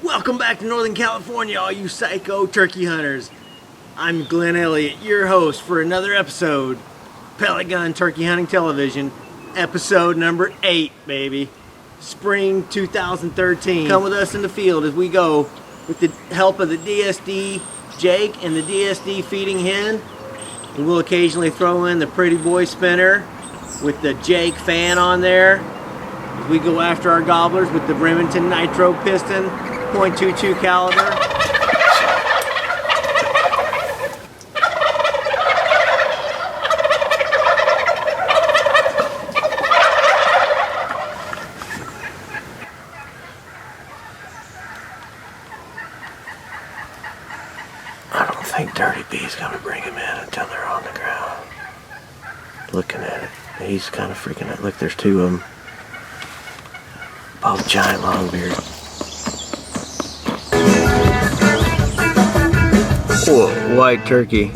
Welcome back to Northern California, all you psycho turkey hunters. I'm Glenn Elliott, your host for another episode, Pellet Gun Turkey Hunting Television, episode number 8, baby. Spring 2013. Come with us in the field as we go with the help of the DSD Jake and the DSD feeding hen. And we'll occasionally throw in the pretty boy spinner with the Jake fan on there. As we go after our gobblers with the Remington Nitro Piston .22 caliber. I don't think Dirty B's gonna bring him in until they're on the ground. Looking at it, he's kind of freaking out. Look, there's two of them. Both giant longbeards. Whoa, white turkey.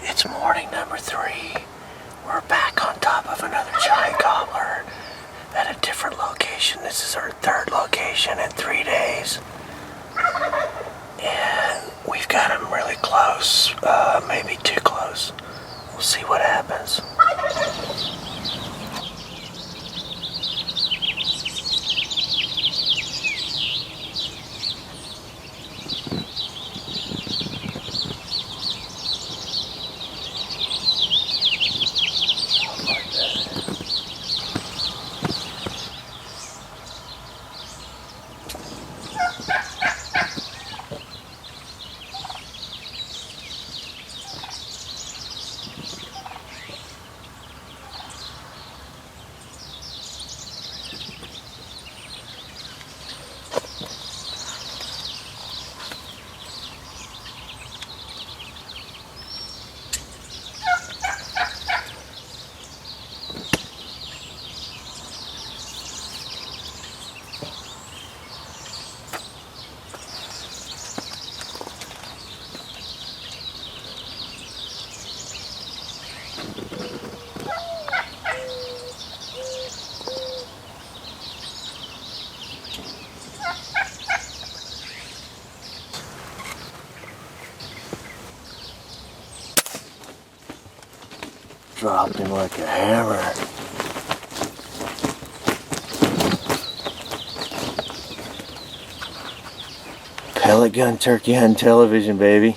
It's morning number 3. We're back on top of another giant gobbler at a different location. This is our 3rd location in 3 days. And we've got him really close, maybe too close. We'll see what happens. Dropped him like a hammer. Pellet Gun Turkey Hunting Television, baby.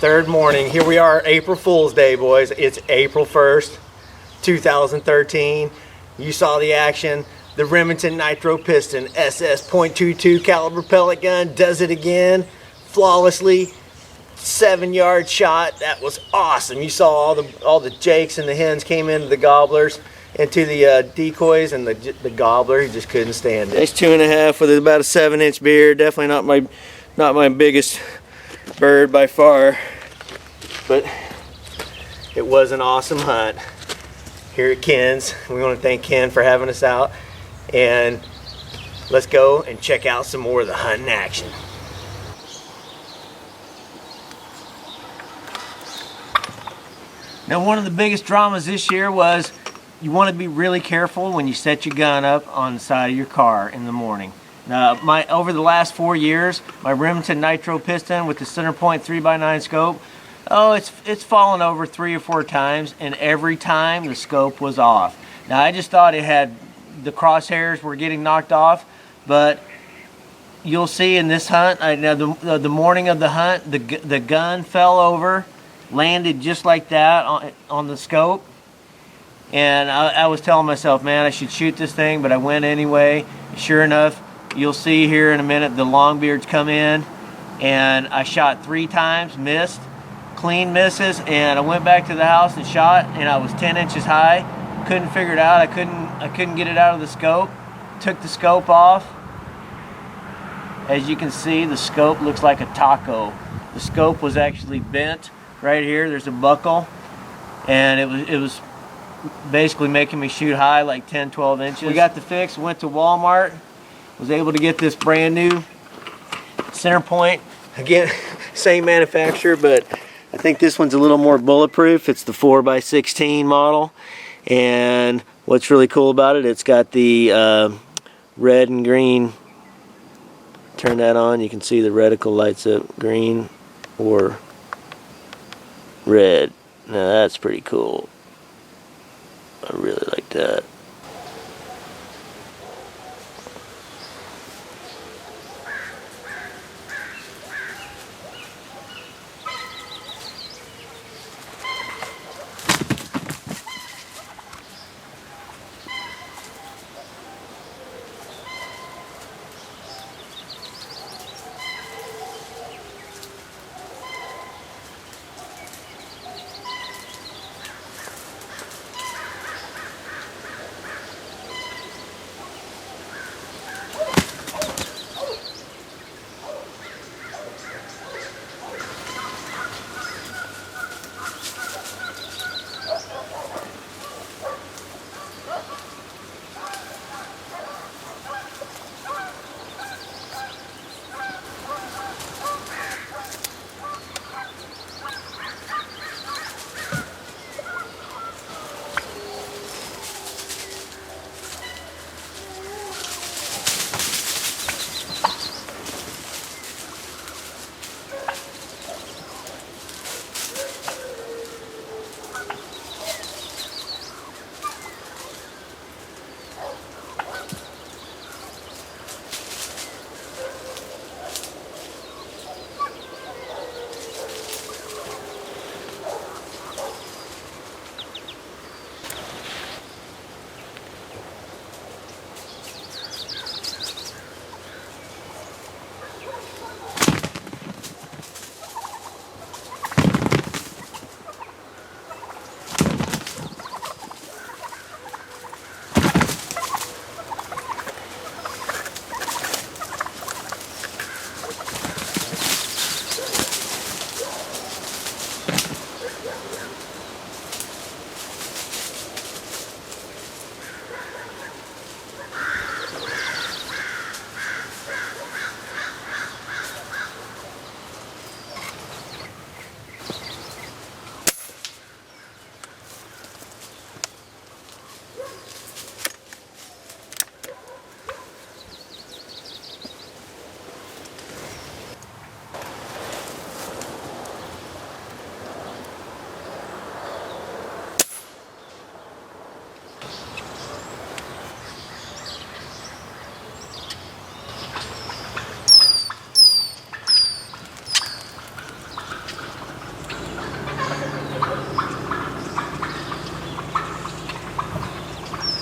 Third morning. Here we are, April Fool's Day, boys. It's April 1st, 2013. You saw the action. The Remington Nitro Piston SS .22 caliber pellet gun does it again, flawlessly. 7-yard shot. That was awesome. You saw all the jakes and the hens came into the gobblers, into the decoys, and the gobbler, he just couldn't stand it. It's 2.5 with about a 7-inch beard. Definitely not my biggest bird by far, but it was an awesome hunt here at Ken's. We want to thank Ken for having us out. And let's go and check out some more of the hunting action. Now, one of the biggest dramas this year was you want to be really careful when you set your gun up on the side of your car in the morning. Now, over the last 4 years, my Remington Nitro Piston with the Centerpoint 3x9 scope, it's fallen over 3 or 4 times, and every time the scope was off. Now, I just thought it had the crosshairs were getting knocked off, but you'll see in this hunt, the morning of the hunt, the gun fell over, landed just like that on the scope, and I was telling myself, man, I should shoot this thing, but I went anyway. Sure enough, you'll see here in a minute the longbeards come in, and I shot 3 times, missed, clean misses, and I went back to the house and shot, and I was 10 inches high. Couldn't figure it out. I couldn't get it out of the scope. Took the scope off. As you can see, the scope looks like a taco. The scope was actually bent right here. There's a buckle. and it was basically making me shoot high like 10-12 inches. We got the fix, went to Walmart, was able to get this brand new center point. Again, same manufacturer, but I think this one's a little more bulletproof. It's the 4x16 model, and what's really cool about it, it's got the red and green. Turn that on, you can see the reticle lights up green or red. Now that's pretty cool. I really like that.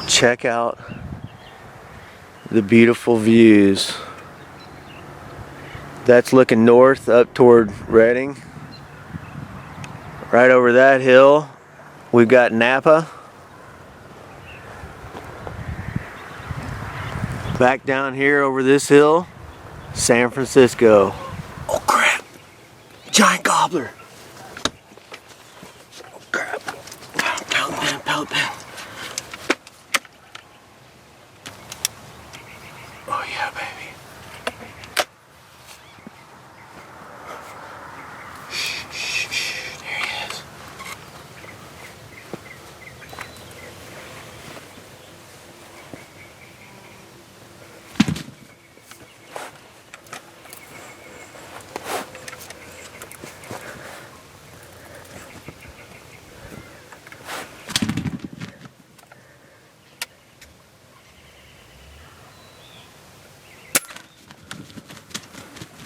Check out the beautiful views. That's looking north up toward Redding. Right over that hill we've got Napa. Back down here over this hill, San Francisco. Oh crap! Giant gobbler! Oh crap! Pellet pen, pellet pen. Oh yeah, baby. Shh, shh, shh. There he is.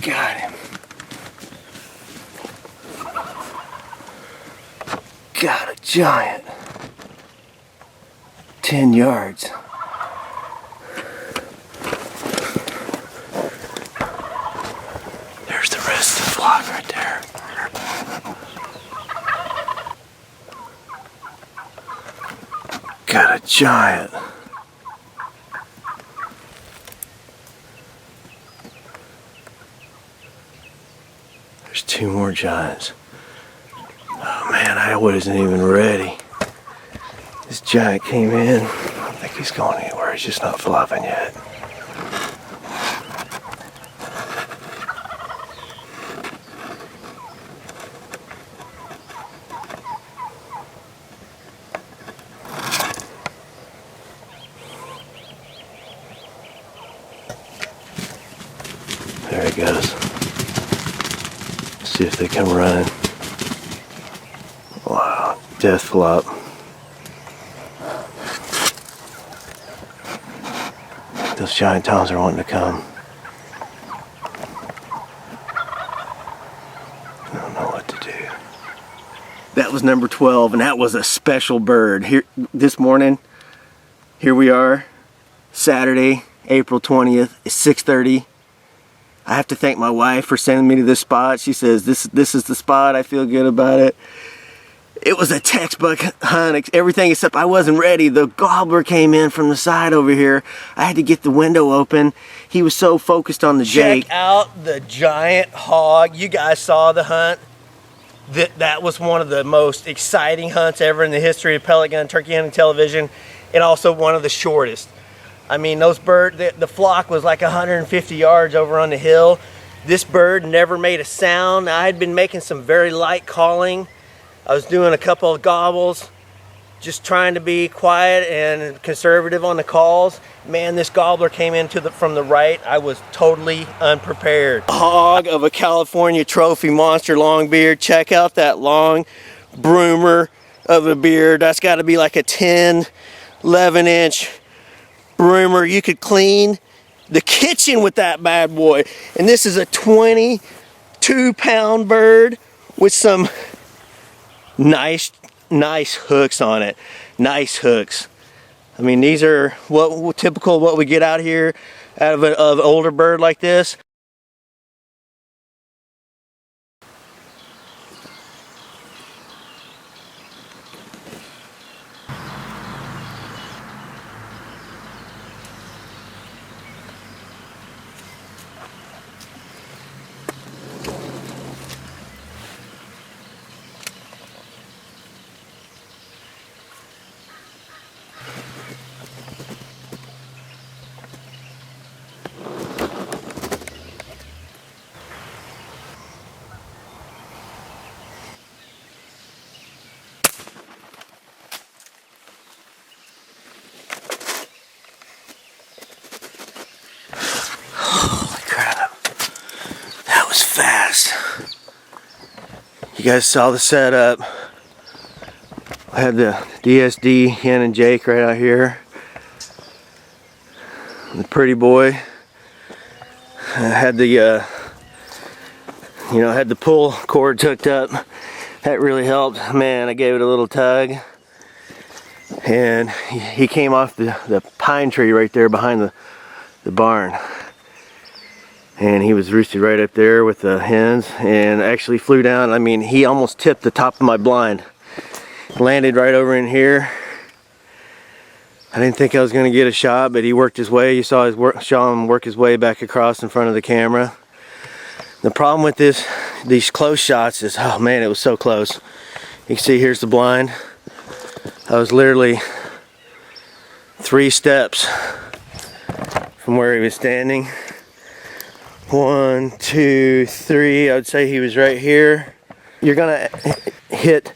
Got him. Got a giant. 10 yards. There's the rest of the flock right there. Got a giant. There's 2 more giants. Oh man. man, I wasn't even ready. This giant came in. I don't think he's going anywhere. He's just not flopping yet. There he goes. See if they come running. Wow, death flop. Those giant toms are wanting to come. I don't know what to do. That was number 12, and that was a special bird. Here this morning, here we are, Saturday, April 20th, it's 6:30. I have to thank my wife for sending me to this spot. She says, this is the spot, I feel good about it. It was a textbook hunt, everything except I wasn't ready. The gobbler came in from the side over here. I had to get the window open. He was so focused on the jake. Check out the giant hog. You guys saw the hunt. That was one of the most exciting hunts ever in the history of pellet gun turkey hunting television, and also one of the shortest. I mean, those birds, the flock was like 150 yards over on the hill. This bird never made a sound. I had been making some very light calling. I was doing a couple of gobbles, just trying to be quiet and conservative on the calls. Man, this gobbler came in from the right. I was totally unprepared. A hog of a California trophy monster longbeard. Check out that long broomer of a beard. That's got to be like a 10, 11 inch broomer. You could clean the kitchen with that bad boy. And this is a 22-pound bird with some nice hooks on it. Nice hooks. I mean, these are typical of what we get out here out of an older bird like this. Fast. You guys saw the setup. I had the DSD hen and Jake right out here. The pretty boy. I had the had the pull cord hooked up. That really helped. Man, I gave it a little tug, and he came off the pine tree right there behind the barn. And he was roosted right up there with the hens and actually flew down. I mean, he almost tipped the top of my blind. Landed right over in here. I didn't think I was going to get a shot, but he worked his way. You saw him work his way back across in front of the camera. The problem with these close shots is, oh man, it was so close. You can see here's the blind. I was literally 3 steps from where he was standing. 1, 2, 3. I would say he was right here. You're gonna hit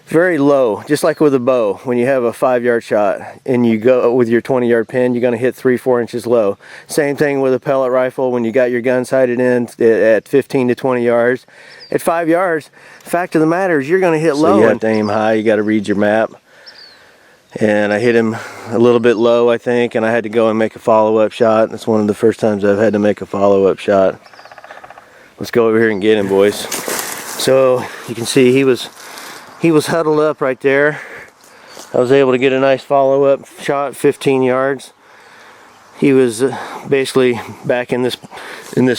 very low, just like with a bow. When you have a 5-yard shot and you go with your 20-yard pin, you're gonna hit 3-4 inches low. Same thing with a pellet rifle. When you got your gun sighted in at 15 to 20 yards, at 5 yards, fact of the matter is you're gonna hit low. So you have to aim high. You got to read your map. And I hit him a little bit low, I think, and I had to go and make a follow-up shot. That's one of the first times I've had to make a follow-up shot. Let's go over here and get him, boys. So you can see he was huddled up right there. I was able to get a nice follow-up shot, 15 yards. He was basically back in this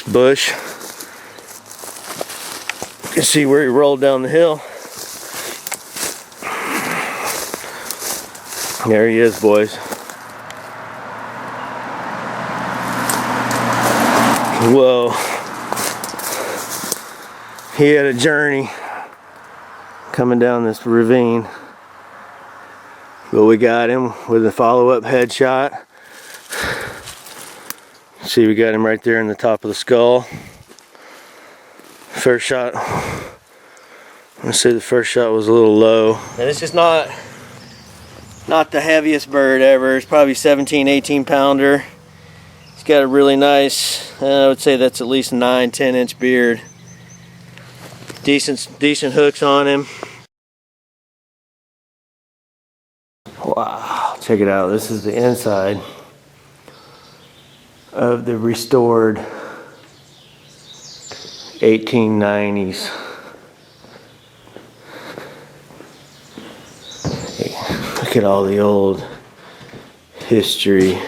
bush. You can see where he rolled down the hill. There he is, boys. Whoa. He had a journey. coming down this ravine. But we got him with a follow-up headshot. See, we got him right there in the top of the skull. First shot, I'd say the first shot was a little low. And this is not the heaviest bird ever. It's probably 17, 18 pounder. He's got a really nice, I would say that's at least 9, 10 inch beard. Decent hooks on him. Wow, check it out. This is the inside of the restored 1890s. Hey, look at all the old history.